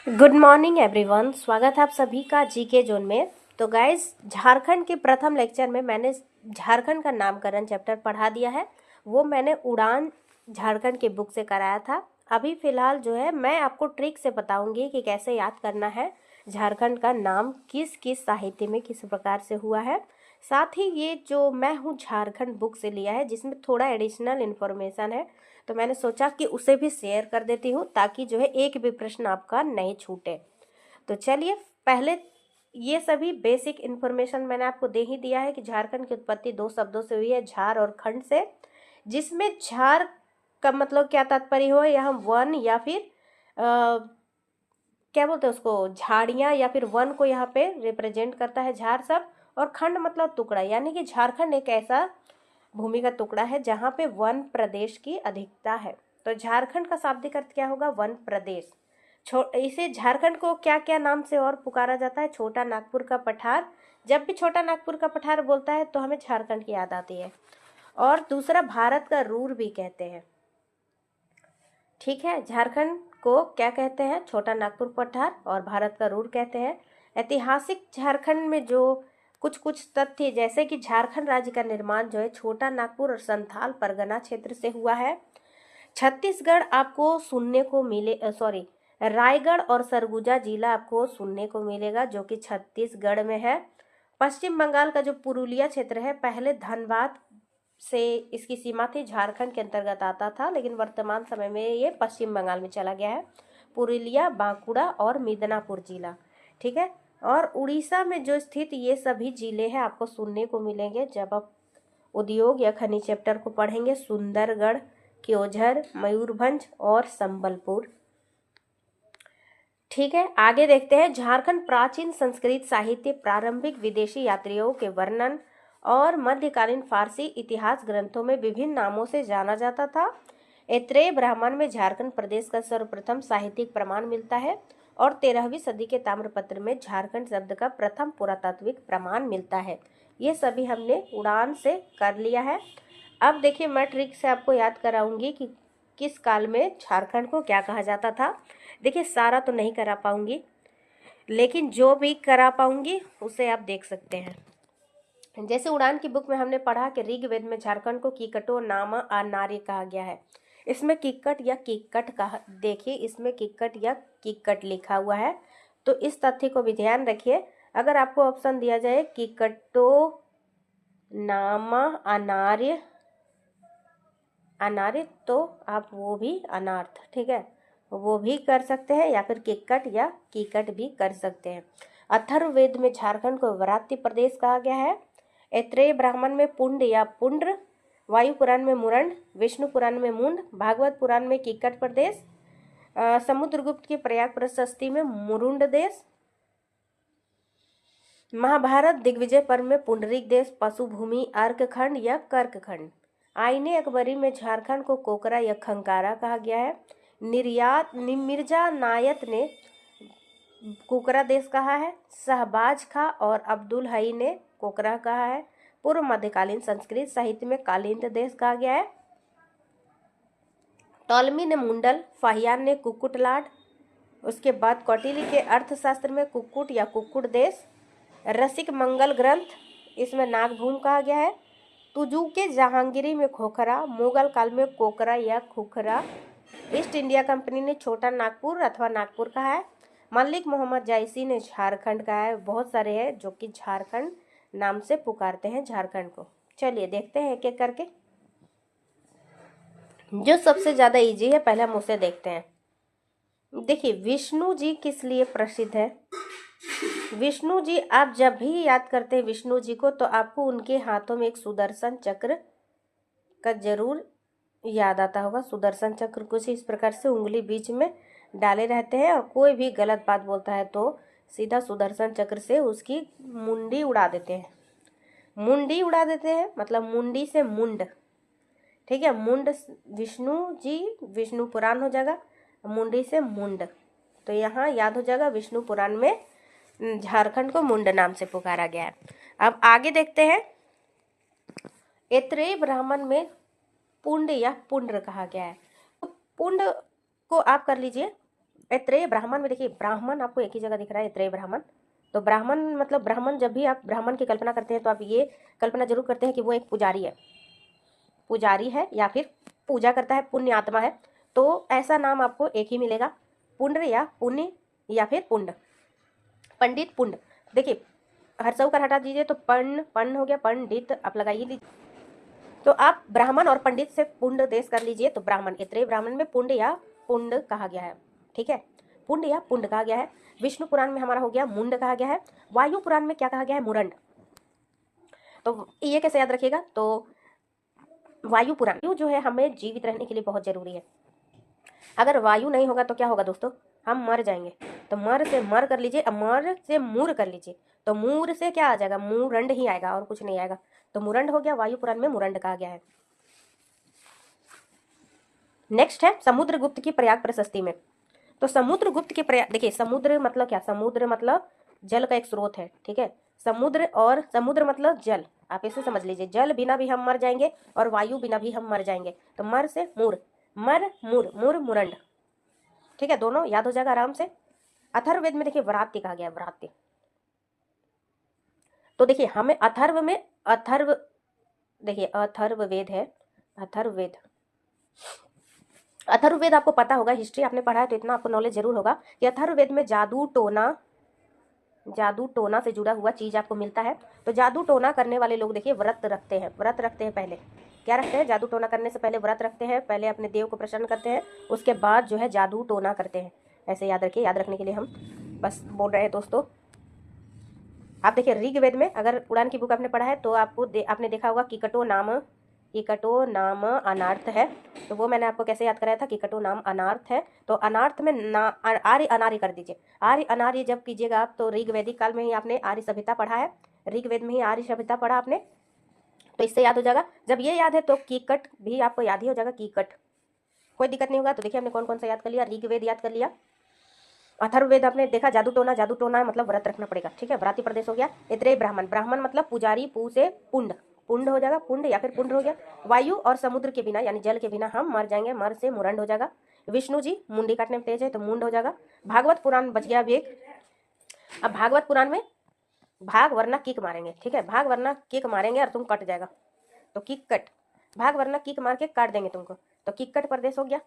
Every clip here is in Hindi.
Good morning everyone. स्वागत है आप सभी का जीके जोन में। तो गाइज, झारखंड के प्रथम लेक्चर में मैंने झारखंड का नामकरण चैप्टर पढ़ा दिया है। वो मैंने उड़ान झारखंड के बुक से कराया था। अभी फ़िलहाल जो है मैं आपको ट्रिक से बताऊंगी कि कैसे याद करना है झारखंड का नाम किस किस साहित्य में किस प्रकार से हुआ है। साथ ही ये जो मैं हूँ झारखंड बुक से लिया है, जिसमें थोड़ा एडिशनल इन्फॉर्मेशन है, तो मैंने सोचा कि उसे भी शेयर कर देती हूँ ताकि जो है एक भी प्रश्न आपका नहीं छूटे। तो चलिए, पहले ये सभी बेसिक इन्फॉर्मेशन मैंने आपको दे ही दिया है कि झारखंड की उत्पत्ति दो शब्दों से हुई है, झार और खंड से, जिसमें झार का मतलब क्या तात्पर्य हो, यहाँ वन या फिर क्या बोलते हैं उसको, झाड़ियाँ या फिर वन को यहाँ पे रिप्रेजेंट करता है झार सब। और खंड मतलब टुकड़ा, यानी कि झारखंड एक ऐसा भूमि का टुकड़ा है जहाँ पे वन प्रदेश की अधिकता है। तो झारखंड का शाब्दिक अर्थ क्या होगा? वन प्रदेश। इसे झारखंड को क्या क्या नाम से और पुकारा जाता है? छोटा नागपुर का पठार। जब भी छोटा नागपुर का पठार बोलता है तो हमें झारखंड की याद आती है। और दूसरा, भारत का रूर भी कहते हैं। ठीक है, झारखंड को क्या कहते हैं? छोटा नागपुर पठार और भारत का रूर कहते हैं। ऐतिहासिक झारखंड में जो कुछ कुछ तथ्य, जैसे कि झारखंड राज्य का निर्माण जो है छोटा नागपुर और संथाल परगना क्षेत्र से हुआ है। छत्तीसगढ़ आपको सुनने को मिले, रायगढ़ और सरगुजा जिला आपको सुनने को मिलेगा, जो कि छत्तीसगढ़ में है। पश्चिम बंगाल का जो पुरुलिया क्षेत्र है, पहले धनबाद से इसकी सीमा थी, झारखंड के अंतर्गत आता था, लेकिन वर्तमान समय में ये पश्चिम बंगाल में चला गया है। पुरुलिया, बांकुड़ा और मिदनापुर जिला। ठीक है। और उड़ीसा में जो स्थित ये सभी जिले हैं आपको सुनने को मिलेंगे जब आप उद्योग या खनिज चैप्टर को पढ़ेंगे। सुंदरगढ़, क्योंझर, मयूरभंज और संबलपुर। ठीक है, आगे देखते हैं। झारखंड प्राचीन संस्कृत साहित्य, प्रारंभिक विदेशी यात्रियों के वर्णन और मध्यकालीन फारसी इतिहास ग्रंथों में विभिन्न नामों से जाना जाता था। ऐत्रेय ब्राह्मण में झारखंड प्रदेश का सर्वप्रथम साहित्यिक प्रमाण मिलता है और 13वीं सदी के ताम्रपत्र में झारखंड शब्द का प्रथम पुरातात्विक प्रमाण मिलता है। ये सभी हमने उड़ान से कर लिया है। अब देखिए, मैं ट्रिक से आपको याद कराऊंगी कि किस काल में झारखंड को क्या कहा जाता था। देखिए, सारा तो नहीं करा पाऊंगी, लेकिन जो भी करा पाऊंगी उसे आप देख सकते हैं। जैसे उड़ान की बुक में हमने पढ़ा कि ऋग्वेद में झारखंड को कीकटो नाम अनार्य कहा गया है। इसमें किक्कट या किक्कट कहा, देखिए इसमें किक्कट या किक्कट लिखा हुआ है, तो इस तथ्य को भी ध्यान रखिए। अगर आपको ऑप्शन दिया जाए किक्कटो नाम अनार्य अनार्य, तो आप वो भी अनार्थ, ठीक है, वो भी कर सकते हैं, या फिर किक्कट या कीकट भी कर सकते हैं। अथर्ववेद में झारखंड को वरात्य प्रदेश कहा गया है। ऐत्रेय ब्राह्मण में पुंड या पुंड्र, वायु पुराण में मुरंड, विष्णु पुराण में मुंड, भागवत पुराण में किक्कट प्रदेश, समुद्रगुप्त की प्रयाग प्रशस्ति में मुरुंड देश, महाभारत दिग्विजय पर्व में पुंडरीक देश, पशुभूमि अर्कखंड या कर्कखंड। आईने अकबरी में झारखंड को कोकरा या खंकारा कहा गया है। मिर्जा नायत ने कोकरा देश कहा है। शहबाज खां और अब्दुल हई ने कोकरा कहा है। पूर्व मध्यकालीन संस्कृत साहित्य में कालिंद देश कहा गया है। टॉलमी ने मुंडल, फाहियान ने कुक्कुटलाड। उसके बाद कौटिल्य के अर्थशास्त्र में कुक्कुट या कुक्कुट देश। रसिक मंगल ग्रंथ, इसमें नागभूम कहा गया है। तुजू के जहांगीरी में खोखरा, मुगल काल में कोकरा या खुखरा। ईस्ट इंडिया कंपनी ने छोटा नागपुर अथवा नागपुर कहा है। मलिक मोहम्मद जायसी ने झारखंड कहा है। बहुत सारे हैं जो कि झारखंड नाम से पुकारते हैं झारखंड को। चलिए देखते हैं एक एक करके। जो सबसे ज़्यादा इजी है पहले हम उसे देखते हैं। देखिए, विष्णु जी किस लिए प्रसिद्ध है? विष्णु जी, आप जब भी याद करते हैं विष्णु जी को, तो आपको उनके हाथों में एक सुदर्शन चक्र का जरूर याद आता होगा। सुदर्शन चक्र कुछ इस प्रकार से उंगली बीच में डाले रहते हैं, और कोई भी गलत बात बोलता है तो सीधा सुदर्शन चक्र से उसकी मुंडी उड़ा देते हैं। मुंडी उड़ा देते हैं मतलब मुंडी से मुंड, ठीक है। मुंड विष्णु जी, विष्णु पुराण हो जाएगा, मुंडी से मुंड, तो यहाँ याद हो जाएगा विष्णु पुराण में झारखंड को मुंड नाम से पुकारा गया है। अब आगे देखते हैं। ऐत्रेय ब्राह्मण में पुंड या पुंड्र कहा गया है। तो पुंड को आप कर लीजिए ऐत्रेय ब्राह्मण में देखिए ब्राह्मण आपको एक ही जगह दिख रहा है, ऐत्रेय ब्राह्मण। तो ब्राह्मण मतलब ब्राह्मण, जब भी आप ब्राह्मण की कल्पना करते हैं तो आप ये कल्पना जरूर करते हैं कि वो एक पुजारी है, पुजारी है या फिर पूजा करता है, पुण्य आत्मा है। तो ऐसा नाम आपको एक ही मिलेगा, पुण्य या पुण्य या फिर पुण्य, पंडित पुण्य। देखिए हर्षऊ कर हटा दीजिए तो पर्ण, पर्ण हो गया, पंडित आप लगाइए लीजिए। तो आप ब्राह्मण और पंडित से पुण्य देश कर लीजिए, तो ब्राह्मण, ऐत्रेय ब्राह्मण में पुण्य या पुण्य कहा गया है, ठीक है, पुण्य या पुण्य कहा गया है। विष्णु पुराण में हमारा हो गया मुंड कहा गया है। वायु पुराण में क्या कहा गया है? मुरंड। तो ये कैसे याद रखिएगा? तो वायु पुराण, वायु जो है हमें जीवित रहने के लिए बहुत जरूरी है। अगर वायु नहीं होगा तो क्या होगा दोस्तों? हम मर जाएंगे। तो मर से मर कर लीजिए, मर से मूर कर लीजिए, तो मूर से क्या आ जाएगा? मूरंड ही आएगा और कुछ नहीं आएगा। तो मुरंड हो गया, वायु पुराण में मुरंड कहा गया है। नेक्स्ट है समुद्रगुप्त की प्रयाग प्रशस्ति में। तो समुद्रगुप्त की प्रयाग, देखिए समुद्र मतलब क्या? समुद्र मतलब जल का एक स्रोत है, ठीक है। समुद्र, और समुद्र मतलब जल, आप इसे समझ लीजिए। जल बिना भी हम मर जाएंगे और वायु बिना भी हम मर जाएंगे। तो मर से मूर, मर मूर, मूर मुरंड, ठीक है, दोनों याद हो जाएगा आराम से। अथर्ववेद में देखिए व्रात्य कहा गया है, व्रात्य। तो देखिए हमें अथर्व में, अथर्व, देखिए अथर्ववेद है, अथर्ववेद, अथर्ववेद आपको पता होगा, हिस्ट्री आपने पढ़ा है तो इतना आपको नॉलेज जरूर होगा कि अथर्ववेद में जादू टोना, जादू टोना से जुड़ा हुआ चीज आपको मिलता है। तो जादू टोना करने वाले लोग देखिए व्रत रखते हैं, व्रत रखते हैं। पहले क्या रखते हैं? जादू टोना करने से पहले व्रत रखते हैं, पहले अपने देव को प्रसन्न करते हैं, उसके बाद जो है जादू टोना करते हैं। ऐसे याद रखिए, याद रखने के लिए हम बस बोल रहे हैं दोस्तों। आप देखिए ऋग्वेद में, अगर उड़ान की बुक आपने पढ़ा है तो आपको आपने देखा होगा किकटो नाम, किकटो नाम अनार्थ है। तो वो मैंने आपको कैसे याद कराया था? किकटो नाम अनार्थ है। तो अनार्थ में ना आर्य अनार्य कर दीजिए। आर्य अनार्य जब कीजिएगा आप, तो ऋग्वैदिक काल में ही आपने आर्य सभ्यता पढ़ा है, ऋग्वेद में ही आर्य सभ्यता पढ़ा आपने, तो इससे याद हो जाएगा। जब ये याद है तो कीकट भी आपको याद ही हो जाएगा, कीकट, कोई दिक्कत नहीं होगा। तो देखिए हमने कौन कौन सा याद कर लिया? ऋग्वेद याद कर लिया, अथर्ववेद आपने देखा, जादू टोना, जादू टोना मतलब व्रत रखना पड़ेगा, ठीक है। व्राती प्रदेश हो गया। ऐत्रेय ब्राह्मण, ब्राह्मण मतलब पुजारी, पू से पुंड, पुंड हो जाएगा, पुंड या फिर पुंड हो गया। वायु और समुद्र के बिना यानी जल के बिना हम मर जाएंगे, मर से मुरंड हो जाएगा। विष्णु जी मुंडी काटने में तेज है तो मुंड हो जाएगा। भागवत पुराण बच गया अभी एक। अब भागवत पुराण में भाग वरना किक मारेंगे, ठीक है, भाग वरना किक मारेंगे और तुम कट जाएगा, तो किक कट, भाग वरना किक मार के काट देंगे तुमको, तो किक कट प्रदेश हो गया।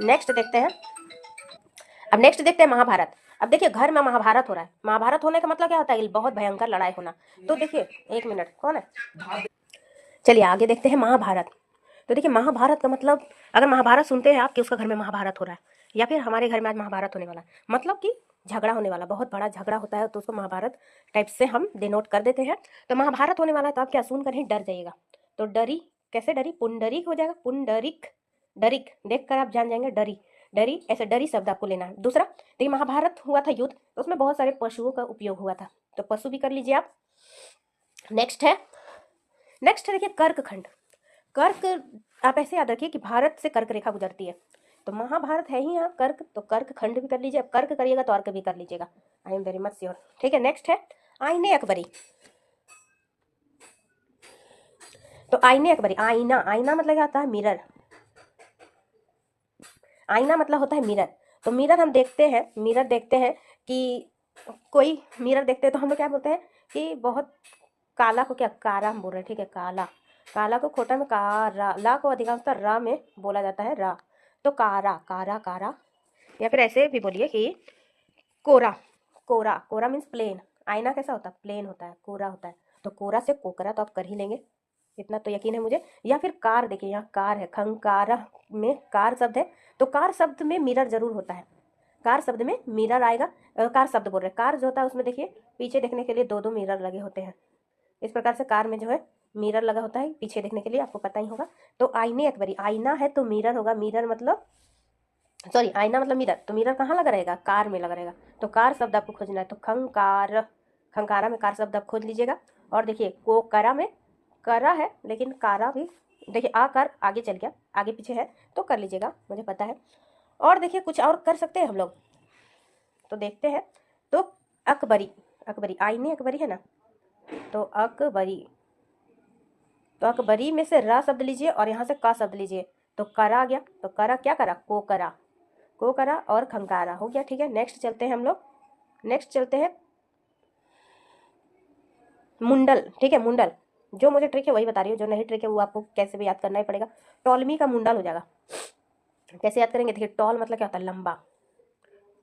नेक्स्ट देखते हैं, अब नेक्स्ट देखते हैं महाभारत। अब देखिए घर में महाभारत हो रहा है, महाभारत होने का मतलब क्या होता है? बहुत भयंकर लड़ाई होना। तो देखिए एक मिनट, कौन है? चलिए आगे देखते हैं महाभारत। तो देखिए महाभारत का मतलब, अगर महाभारत सुनते हैं आप कि उसका घर में महाभारत हो रहा है या फिर हमारे घर में आज महाभारत होने वाला है, मतलब कि झगड़ा होने वाला, बहुत बड़ा झगड़ा होता है, तो उसको महाभारत टाइप से हम डिनोट कर देते हैं। तो महाभारत होने वाला है, तो आप क्या सुनकर ही डर जाइएगा। तो डरी, कैसे डरी? पुंडरीक हो जाएगा, पुंडरीक, डरिक देख कर आप जान जाएंगे, डरी, डरी, ऐसे डरी शब्द आपको लेना है। दूसरा देखिए महाभारत हुआ था युद्ध, तो उसमें बहुत सारे पशुओं का उपयोग हुआ था, तो पशु भी कर लीजिए आप। नेक्स्ट है, नेक्स्ट है देखिए कर्क खंड। कर्क, आप ऐसे याद रखिए कि भारत से कर्क रेखा गुजरती है, तो महाभारत है ही यहाँ कर्क, तो कर्क खंड भी कर लीजिए। अब कर्क करिएगा तो अर्क भी कर लीजिएगा, I am very much sure, ठीक है। नेक्स्ट है आईने अकबरी। तो आईने अकबरी, आईना, आईना मतलब क्या होता है? मिरर, आईना मतलब होता है मिरर। तो मिरर हम देखते हैं, मिरर देखते हैं कि कोई मिरर देखते हैं तो हम लोग क्या बोलते हैं कि बहुत काला को क्या कारा हम बोल रहे हैं, ठीक है, काला, काला को खोटा में कारा, ला को अधिकांशतः रा में बोला जाता है, रा, तो कारा, कारा, कारा, या फिर ऐसे भी बोलिए कि कोरा, कोरा, कोरा मीन्स प्लेन। आईना कैसा होता है? प्लेन होता है, कोरा होता है। तो कोरा से कोकरा तो आप कर ही लेंगे, इतना तो यकीन है मुझे। या फिर कार, देखिए यहाँ कार है, खंकारा में कार शब्द है, तो कार शब्द में मिरर जरूर होता है, कार शब्द में मिरर आएगा। कार शब्द बोल रहे हैं, कार जो होता है उसमें देखिए पीछे देखने के लिए दो दो मिरर लगे होते हैं, इस प्रकार से कार में जो है मिरर लगा होता है पीछे देखने के लिए, आपको पता ही होगा। तो आईने अकबरी, आईना है तो मिरर होगा, मिरर मतलब, सॉरी आईना मतलब मिरर, तो मिरर कहाँ लगा रहेगा? कार में लगा रहेगा। तो कार शब्द आपको खोजना है, तो खंकार, खंकारा में कार शब्द आप खोज लीजिएगा। और देखिए कोकरा में करा है लेकिन कारा भी, देखिए आकार आगे चल गया, आगे पीछे है तो कर लीजिएगा, मुझे पता है। और देखिए कुछ और कर सकते हैं हम लोग, तो देखते हैं। तो अकबरी, अकबरी, आईने अकबरी है ना, तो अकबरी, तो अकबरी में से रा शब्द लीजिए और यहाँ से का शब्द लीजिए, तो करा आ गया। तो करा क्या करा? कोकरा, कोकरा और खंकारा हो गया। ठीक है, नेक्स्ट चलते हैं हम लोग, नेक्स्ट चलते हैं मुंडल। ठीक है, मुंडल, जो मुझे ट्रिक है वही बता रही हूँ, जो नहीं ट्रिक है वो आपको कैसे भी याद करना ही पड़ेगा। टॉलमी का मुंडल हो जाएगा। कैसे याद करेंगे, देखिए टॉल मतलब क्या होता है, लंबा,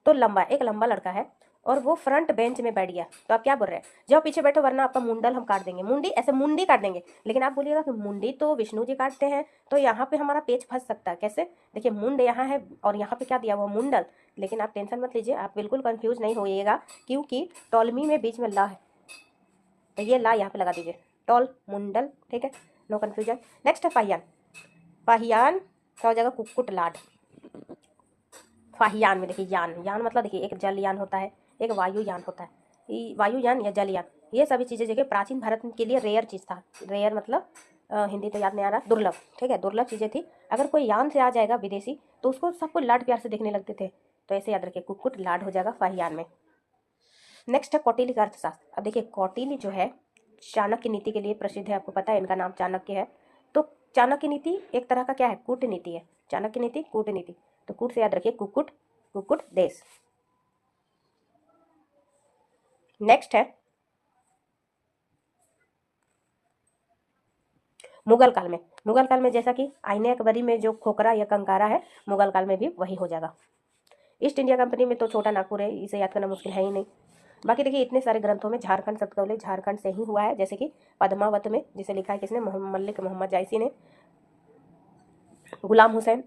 तो लंबा, एक लंबा लड़का है और वो फ्रंट बेंच में बैठ गया, तो आप क्या बोल रहे हैं, जाओ पीछे बैठो वरना आपका मुंडल हम काट देंगे। मुंडी ऐसे मुंडी काट देंगे, लेकिन आप बोलिएगा कि मुंडी तो विष्णु जी काटते हैं, तो यहाँ पे हमारा पेच फंस सकता है। कैसे, देखिए मुंड यहाँ है और यहाँ पे क्या दिया हुआ, मुंडल। लेकिन आप टेंशन मत लीजिए, आप बिल्कुल कंफ्यूज नहीं होइएगा, क्योंकि टॉलमी में बीच में ला है, तो ये ला यहाँ पे लगा दीजिए, टॉल मुंडल। ठीक है, नो कन्फ्यूजन। नेक्स्ट है पाहियान। पाहियान क्या हो जाएगा, कुक्कुट लाड। पाहियान में देखिए यान, यान मतलब देखिए एक जलयान होता है, एक वायुयान होता है, वायुयान या जलयान, ये सभी चीज़ें देखिए प्राचीन भारत के लिए रेयर चीज़ था। रेयर मतलब हिंदी तो याद नहीं आ रहा, दुर्लभ। ठीक है, दुर्लभ चीज़ें थी। अगर कोई यान से आ जाएगा विदेशी तो उसको सबको लाड प्यार से देखने लगते थे, तो ऐसे याद रखिए, कुक्कुट लाड हो जाएगा पाहियान में। नेक्स्ट है कौटिल्य का अर्थशास्त्र। अब देखिए कौटिल्य जो है चाणक्य नीति के लिए प्रसिद्ध है, आपको पता है इनका नाम चाणक्य है। तो चाणक्य नीति एक तरह का क्या है, कूटनीति है। चाणक्य नीति कूटनीति, तो कूट से याद रखिए कुक्कुट, कुक्कुट देश। नेक्स्ट है मुगल काल में। मुगल काल में जैसा कि आईने अकबरी में जो खोखरा या कंकारा है, मुगल काल में भी वही हो जाएगा। ईस्ट इंडिया कंपनी में तो छोटा नागपुर है, इसे याद करना मुश्किल है ही नहीं। बाकी देखिए इतने सारे ग्रंथों में झारखंड शब्द का उल्लेख झारखंड से ही हुआ है, जैसे कि पद्मावत में, जिसे लिखा है किसने, मल्लिक मोहम्मद जायसी ने। गुलाम हुसैन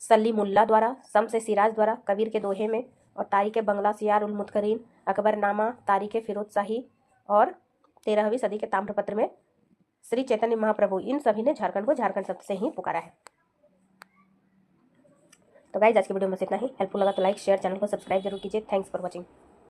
सलीमुल्लाह द्वारा, शम्स सिराज द्वारा कबीर के दोहे में, और तारीख बंगला सियार उल मुतकरीन, अकबरनामा, तारीख फिरोज शाही, और 13वीं सदी के ताम्रपत्र में श्री चैतन्य महाप्रभु, इन सभी ने झारखंड को झारखंड शब्द से ही पुकारा है। तो गाइस आज की वीडियो में इतना ही। हेल्पफुल लगा तो लाइक शेयर, चैनल को सब्सक्राइब जरूर कीजिए। Thanks for watching.